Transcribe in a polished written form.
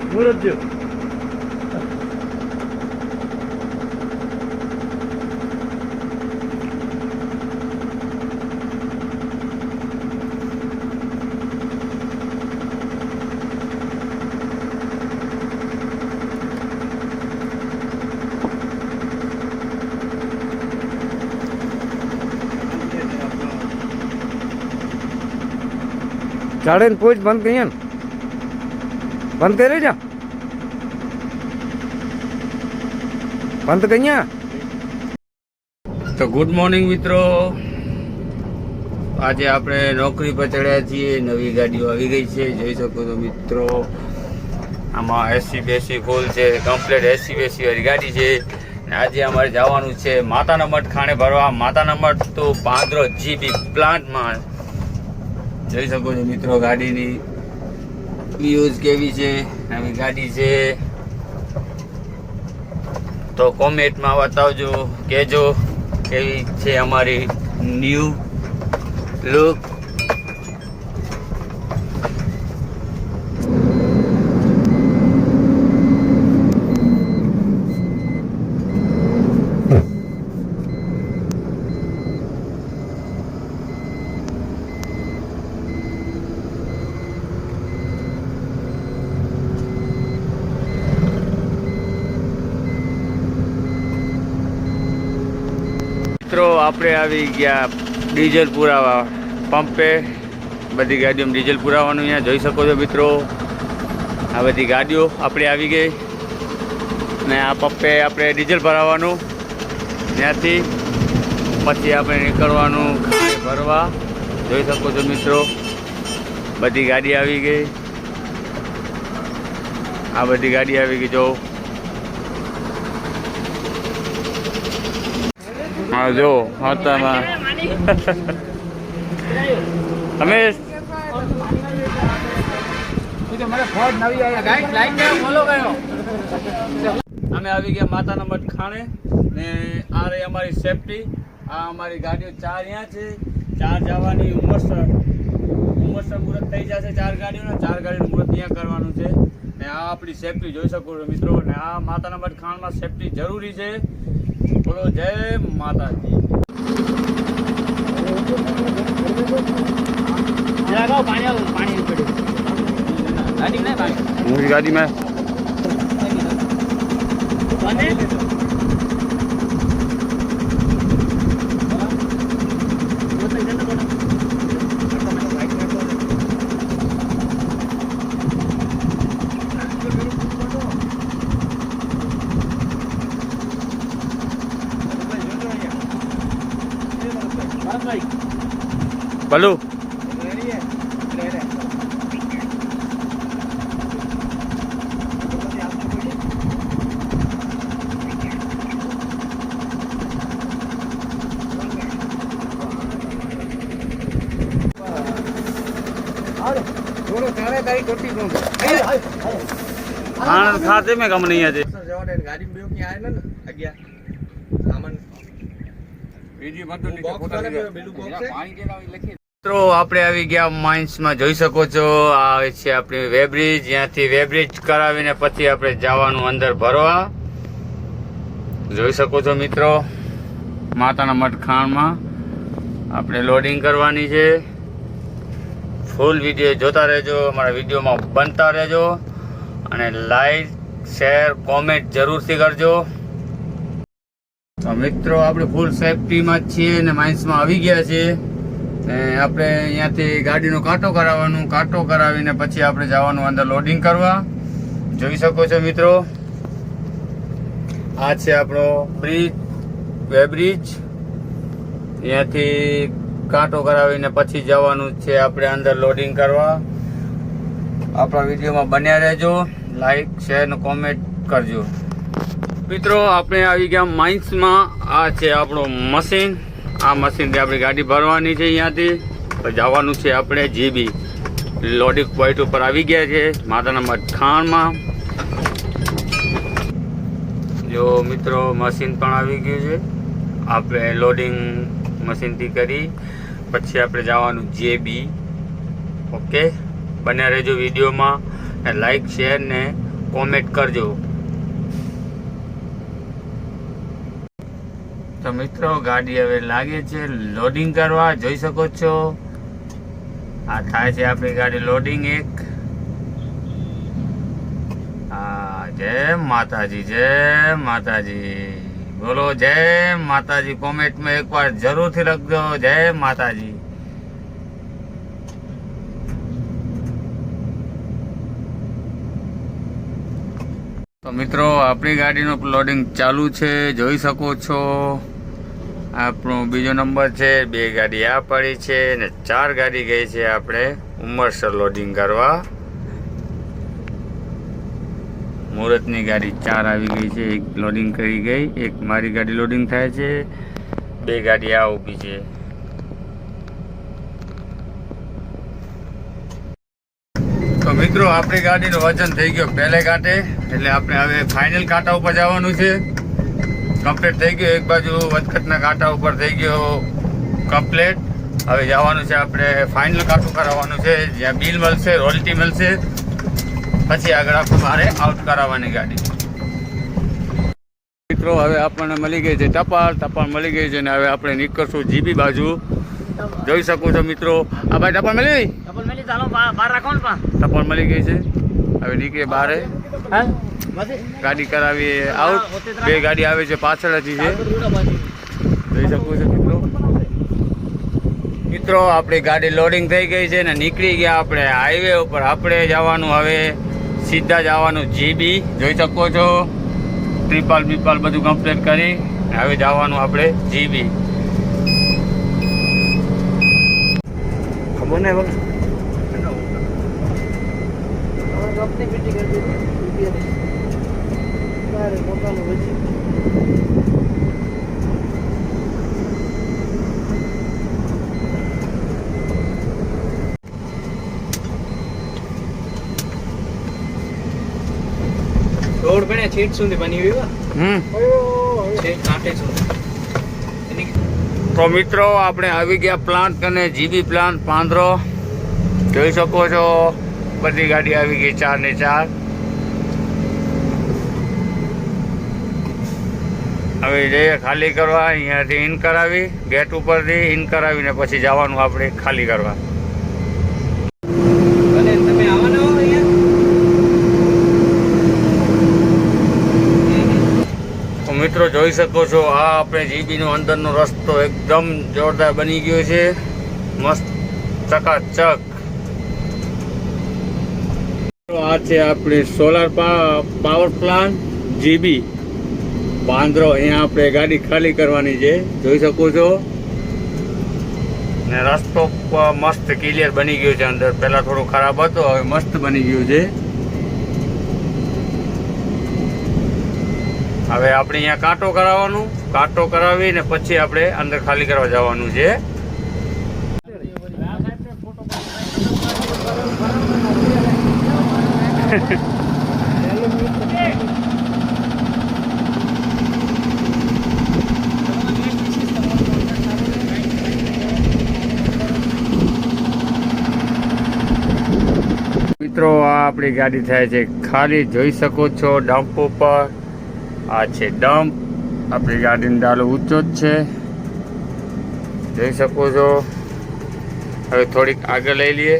મુરત झाड़े पूछ बंद करिए बंद करे जा बंद करिए तो गुड मॉर्निंग मित्रों आज આપણે નોકરી પર ચડ્યા છીએ નવી ગાડીઓ આવી ગઈ છે જોઈ શકો છો મિત્રો આમાં એસી બેસી ફૂલ છે કમ્પ્લીટ એસી બેસી વાળી ગાડી છે આજે અમારે જવાનું છે માતાના મઠ ખાણે ભરવા માતાના મઠ તો 35 GB પ્લાન્ટમાં જોઈ શકો છો મિત્રો ગાડીની યુઝ કેવી છે નવી ગાડી છે તો કોમેન્ટમાં બતાવજો કહેજો કેવી છે અમારી ન્યૂ લુક મિત્રો આપણે આવી ગયા ડીઝલ પુરાવા પંપે બધી ગાડીઓમાં ડીઝલ પુરાવાનું અહીંયા જોઈ શકો છો મિત્રો આ બધી ગાડીઓ આપણે આવી ગઈ ને આ પંપે આપણે ડીઝલ ભરાવવાનું ત્યાંથી પછી આપણે નીકળવાનું ખાણે ભરવા જોઈ શકો છો મિત્રો બધી ગાડી આવી ગઈ આ બધી ગાડી આવી ગઈ જો हाँ जो होता है हमें અમે આવી ગયા માતાના મઠ ખાણે ને આ રહી અમારી સેફટી આ અમારી ગાડીઓ 4 અહીંયા છે 4 જવાની ઉમરસર મુહૂર્ત થઈ જશે 4 ગાડીઓના 4 ગાડીનું મુહૂર્ત અહીંયા કરવાનું છે ને આ આપણી સેફટી જોઈ શકો છો મિત્રો ને આ માતાના મઠ ખાણમાં સેફટી જરૂરી છે બોલો જય માતાજી गाड़ी में बलू खाते में कम नहीं है गाड़ी में क्या है ना आगे सामान મિત્રો આપણે આવી ગયા માઇન્સમાં જોઈ શકો છો આ છે આપણી વેબ્રિજ ત્યાંથી વેબ્રિજ કરાવીને પછી આપણે જવાનું અંદર ભરવા જોઈ શકો છો મિત્રો માતાના મઠ ખાણમાં આપણે લોડિંગ કરવાની છે ફૂલ વિડીયો જોતા રહેજો અમારા વિડીયોમાં બનતા રહેજો અને લાઈક શેર કોમેન્ટ જરૂરથી કરજો તો મિત્રો આપણે ફૂલ સેફટીમાં જ છીએ ને માઇન્સમાં આવી ગયા છીએ ને આપણે અહીંયાથી ગાડીનો કાંટો કરાવવાનું કાંટો કરાવીને પછી આપણે જવાનું અંદર લોડિંગ કરવા જોઈ શકો છો મિત્રો આ છે આપણો બ્રિજ વેબ્રિજ અહીંયાથી કાંટો કરાવીને પછી જવાનું છે આપણે અંદર લોડિંગ કરવા આપણા વિડીયોમાં બન્યા રહેજો લાઈક શેર ને કોમેન્ટ કરજો મિત્રો આપણે આવી ગયા માઇન્સમાં આ છે આપણું મશીન આ મશીનથી આપણી ગાડી ભરવાની છે અહીંયાથી જવાનું છે આપણે જીબી લોડિંગ પોઈન્ટ ઉપર આવી ગયા છે માતાના મઠ ખાણમાં જો મિત્રો મશીન પણ આવી ગયું છે આપણે લોડિંગ મશીનથી કરી પછી આપણે જવાનું જેબી ઓકે બન્યા રહેજો વિડીયોમાં લાઈક શેર ને કોમેન્ટ કરજો. તો મિત્રો ગાડી હવે લાગે છે લોડિંગ કરવા. જોઈ શકો છો આ થાય છે આપણી ગાડી લોડિંગ. એક હા, જય માતાજી, જય માતાજી. બોલો જય માતાજી. કોમેન્ટમાં એકવાર જરૂરથી લખજો જય માતાજી. તો મિત્રો આપણી ગાડીનું લોડિંગ ચાલુ છે. જોઈ શકો છો આપણો બીજો નંબર છે. 2 ગાડી આ પડી છે ને 4 ગાડી ગઈ છે આપણે ઉમરસર લોડિંગ કરવા. મુહૂર્તની ગાડી 4 આવી ગઈ છે. 1 લોડિંગ કરી ગઈ. 1 મારી ગાડી લોડિંગ થાય છે. 2 ગાડી આ ઊભી છે. તો મિત્રો આપણી ગાડીનું વજન થઈ ગયો પહેલે કાંટે, એટલે આપણે હવે ફાઇનલ કાંટા ઉપર જવાનું છે. કમ્પ્લીટ થઈ ગયો. એક બાજુ વચકટના કાંટા ઉપર થઈ ગયો કમ્પ્લીટ. હવે જવાનું છે આપણે ફાઇનલ કાંટું કરાવવાનું છે, જ્યાં બિલ મળશે, રોયલ્ટી મળશે, પછી આગળ આપણે મારે આઉટ કરાવવાની ગાડી. મિત્રો હવે આપણને મળી ગઈ છે ટપાલ મળી ગઈ છે ને હવે આપણે નીકળશું જીબી બાજુ. જોઈ શકો છો મિત્રો. આ ભાઈ ટપાલ મળી ગઈ છે. હવે નીકળીએ બહાર. ગાડી કરાવી આઉટ. 2 ગાડી આવે છે પાછળથી છે. જોઈ શકો છો મિત્રો આપણી ગાડી લોડિંગ થઈ ગઈ છે ને નીકળી ગયા આપણે હાઈવે ઉપર. આપણે જવાનું હવે સીધા જવાનું જીબી. જોઈ શકો છો ટ્રિપાલ બીપાલ બધું કમ્પ્લીટ કરી હવે જવાનું આપણે જીબી. ખબર નહીં રોડ પણ છેટ સુધી બની ગયું. તો મિત્રો આપણે આવી ગયા પ્લાન્ટ અને જીબી પ્લાન્ટ પાંદરો. જોઈ શકો છો બધી ગાડી આવી ગઈ 4 ને 4. હવે જઈએ ખાલી કરવા. અહીંયાથી ઇન કરાવી ગેટ ઉપરથી ઇન કરાવીને પછી જવાનું આપણે ખાલી કરવા. તમે આવવાના હો અહીંયા? મિત્રો જોઈ શકો છો આ આપણે જીબીનો અંદરનો રસ્તો એકદમ જોરદાર બની ગયો છે. મસ્ત ચકાચક. આ છે આપણે solar power plant GB Pandhro. અહીંયા આપણે ગાડી ખાલી કરવાની છે. જોઈ શકો છો ને રસ્તો મસ્ત ક્લિયર બની ગયો છે. અંદર પહેલા થોડો ખરાબ હતો, હવે મસ્ત બની ગયું છે. હવે આપણે અહીંયા કાંટો કરાવવાનું. કાંટો કરાવીને પછી આપણે અંદર ખાલી કરવા જવાનું છે. મિત્રો આ આપણી ગાડી થાય છે ખાલી. જોઈ શકો છો ડમ્પ ઉપર. આ છે ડમ્પ. આપણી ગાડીનો ડાલો ઊંચો જ છે. જોઈ શકો છો. હવે થોડીક આગળ લઈ લઈએ.